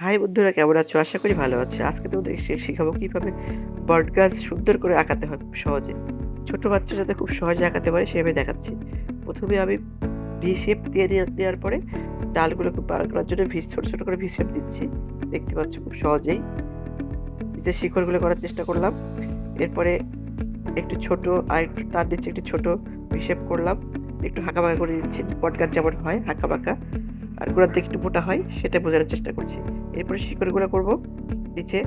High বন্ধুরা, কেমন আছো? আশা করি ভালো আছো। আজকে তোমাদের শিখাবো কিভাবে বট গাছ সুন্দর করে আঁকাতে হয় খুব সহজে। ছোট বাচ্চা যাতে খুব সহজে আঁকাতে পারে সেভাবে দেখাচ্ছি। প্রথমে আমি ভি শেপ দেওয়ার পরে ডালগুলোকে বার করার জন্য ছোট ছোট করে ভি শেপ দিচ্ছি। দেখতে পাচ্ছ খুব সহজেই। যে শিকড়গুলো করার চেষ্টা করলাম। এরপরে একটু ছোট আর একটু তার নিচে একটু ছোট ভি শেপ করলাম। একটু হাঁকাবাঁকা করে দিচ্ছি, বট গাছ যেমন হয় হাঁকাবাঁকা। আর গোড়ার দিকে একটু মোটা হয় সেটা বোঝানোর চেষ্টা করছি। এরপরে শিকড়গুলো করব নিচে,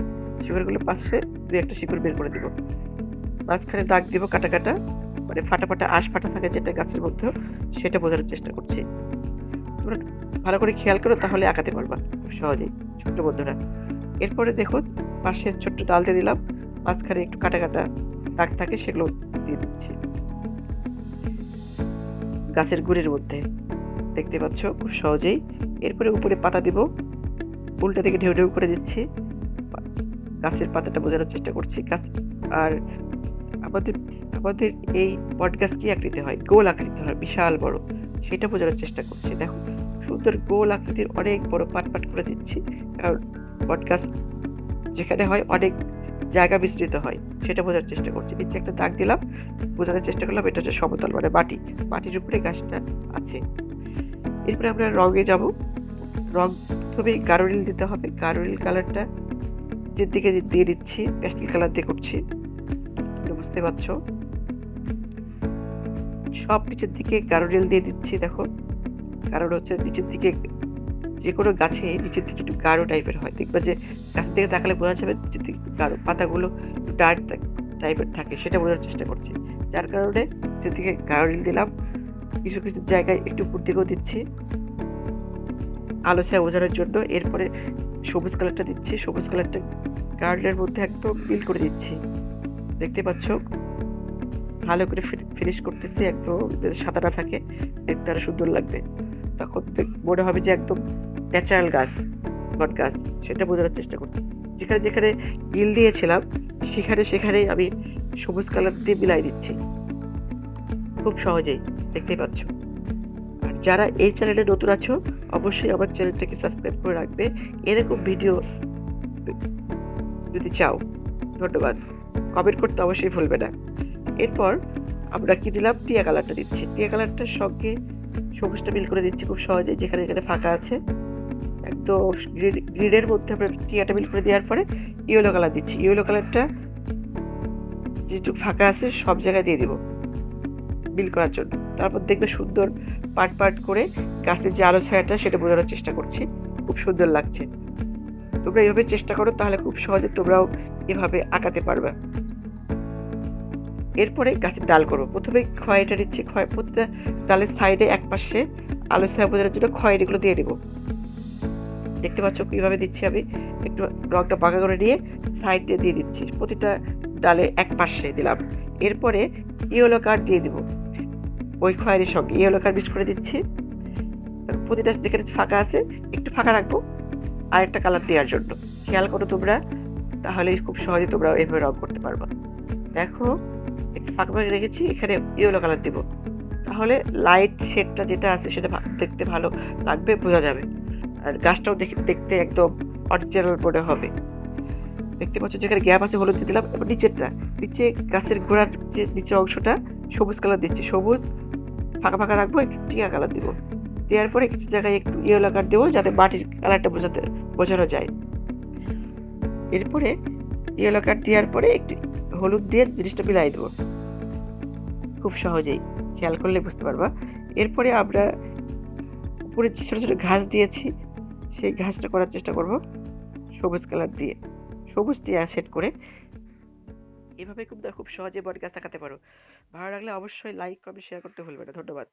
শিকড়গুলো পাশে দুই একটা শিকড় বের করে দিব। মাঝখানে দাগ দিব কাটা কাটা, মানে ফাটা ফাটা আঁশ ফাটা থাকে যেটা গাছের মধ্যে, সেটা বোঝানোর চেষ্টা করছি। তোমরা ভালো করে খেয়াল করো, তাহলে আঁকাতে পারবা খুব সহজেই ছোট্ট বন্ধুরা। এরপরে দেখো পাশে ছোট্ট ডাল দিয়ে দিলাম, মাঝখানে একটু কাটা কাটা দাগ থাকে সেগুলো দিয়ে দিচ্ছি গাছের গুড়ির মধ্যে। দেখতে পাচ্ছ খুব সহজেই। এরপরে উপরে পাতা দিব, উল্টা দিকে ঢেউ ঢেউ করে দিচ্ছি, গাছের পাতাটা বোঝানোর চেষ্টা করছি। গাছ আর আমাদের আমাদের এই বট গাছ কি আকৃতি হয়? গোল আকৃতি হয়, বিশাল বড়, সেটা বোঝানোর চেষ্টা করছি। দেখো সুন্দর গোল আকৃতির অনেক বড় পাট পাট করে দিচ্ছি, কারণ বট গাছ যেখানে হয় অনেক জায়গা বিস্তৃত হয়, সেটা বোঝার চেষ্টা করছি। নিচে একটা দাগ দিলাম, বোঝানোর চেষ্টা করলাম এটা হচ্ছে সমতল, মানে মাটির উপরে গাছটা আছে। এরপরে আমরা রঙে যাব। রং প্রথমে গাঢ় নীল দিতে হবে। গাঢ় নীল কালারটা যেদিকে দিয়ে দিচ্ছি, প্যাস্টেল কালার দিয়ে করছি, বুঝতে পারছো। সব নিচের দিকে গাঢ় নীল দিয়ে দিচ্ছি। দেখো, কারণ হচ্ছে নিচের দিকে যে কোনো গাছে নিচের দিকে একটু গাঢ় টাইপের হয়, দেখবে যে গাছ থেকে তাকালে বোঝা যাবে নিচের দিকে গাঢ়, পাতাগুলো ডার্ক টাইপের থাকে, সেটা বোঝার চেষ্টা করছি। যার কারণে নিচের দিকে গাঢ় নীল দিলাম। কিছু কিছু জায়গায় একটু উপর দিকেও দিচ্ছি আলো ছায়া বোঝানোর জন্য। এরপরে সবুজ কালারটা দিচ্ছি, সবুজ কালারটা গার্ডের মধ্যে একদম মিল করে দিচ্ছি। দেখতে পাচ্ছ ভালো করে ফিনিশ করতেছি, একদম সাদা না থাকে, দেখতে আরো সুন্দর লাগবে। তখন মনে হবে যে একদম ন্যাচারাল গাছ, বট গাছ, সেটা বোঝানোর চেষ্টা করছি। যেখানে যেখানে গিল দিয়েছিলাম সেখানে সেখানেই আমি সবুজ কালার দিয়ে মিলাই দিচ্ছি খুব সহজেই, দেখতেই পাচ্ছ। আর যারা এই চ্যানেলে নতুন আছো অবশ্যই আমার চ্যানেলটাকে সাবস্ক্রাইব করে রাখবে, এরকম ভিডিও যদি চাও। ধন্যবাদ। কমেন্ট করতে অবশ্যই ভুলবে না। এরপর আমরা কি দিলাম, টিয়া কালারটা দিচ্ছি। টিয়া কালারটার সঙ্গে সবুজটা মিল করে দিচ্ছি খুব সহজে, যেখানে যেখানে ফাঁকা আছে একদম গ্রিডের মধ্যে আমরা টিয়াটা মিল করে দেওয়ার পরে ইয়েলো কালার দিচ্ছি। ইয়েলো কালারটা যেটুকু ফাঁকা আছে সব জায়গায় দিয়ে দিব মিল করার জন্য। তারপর দেখবে সুন্দর পাট পাট করে গাছের যে আলো ছায়াটা সেটা বোঝানোর চেষ্টা করছি, খুব সুন্দর লাগছে। তোমরা এইভাবে চেষ্টা করো, তাহলে খুব সহজে তোমরাও এভাবে আঁকাতে পারবে। এরপরে গাছের ডাল করবো। প্রথমে খয়েরিটা দিচ্ছি, প্রতিটা ডালের সাইডে এক পাশে আলো ছায়া বোঝানোর জন্য খয়েরিগুলো দিয়ে দিব। দেখতে পাচ্ছ কিভাবে দিচ্ছি আমি, একটু রংটা বাঁকা করে নিয়ে সাইড দিয়ে দিয়ে দিচ্ছি, প্রতিটা ডালে এক পাশে দিলাম। এরপরে ইয়েলো কার্ড দিয়ে দিব, ওই খয়েরির সঙ্গে ইয়েলো কার্ড মিক্স করে দিচ্ছি। প্রতিটা যেখানে ফাঁকা আছে একটু ফাঁকা রাখবো আরেকটা কালার দেওয়ার জন্য। খেয়াল করো তোমরা, তাহলে খুব সহজে তোমরা এভাবে রং করতে পারবা। দেখো একটু ফাঁকা ফাঁকা রেখেছি, এখানে ইয়েলো কালার দিব, তাহলে লাইট শেডটা যেটা আছে সেটা দেখতে ভালো লাগবে, বোঝা যাবে। আর গাছটাও দেখতে একদম অরিজিনাল মনে হবে। দেখতে পাচ্ছ যেখানে গ্যাপ আছে হলুদ দিয়ে দিলাম। এবার নিচেরটা, নিচে গাছের গোড়ার যে নিচের অংশটা সবুজ কালার দিচ্ছি, সবুজ ফাঁকা ফাঁকা রাখবো, একটু টিয়া কালার দিব। দেওয়ার পরে কিছু জায়গায় একটু ইয়েলো কালার দেবো যাতে মাটির কালারটা বোঝানো যায়। এরপরে ইয়েলো কালার দেওয়ার পরে একটু হলুদ দিয়ে জিনিসটা মিলাই দেবো খুব সহজেই, খেয়াল করলে বুঝতে পারবা। এরপরে আমরা উপরে যে ছোট ছোট ঘাস দিয়েছি সেই ঘাসটা করার চেষ্টা করব সবুজ কালার দিয়ে, সবুজ টিয়া সেট করে। এভাবে খুব সহজে বট গাছ আঁকাতে পারো। ভালো লাগলে অবশ্যই লাইক কমেন্ট শেয়ার করতে ভুলবে না। ধন্যবাদ।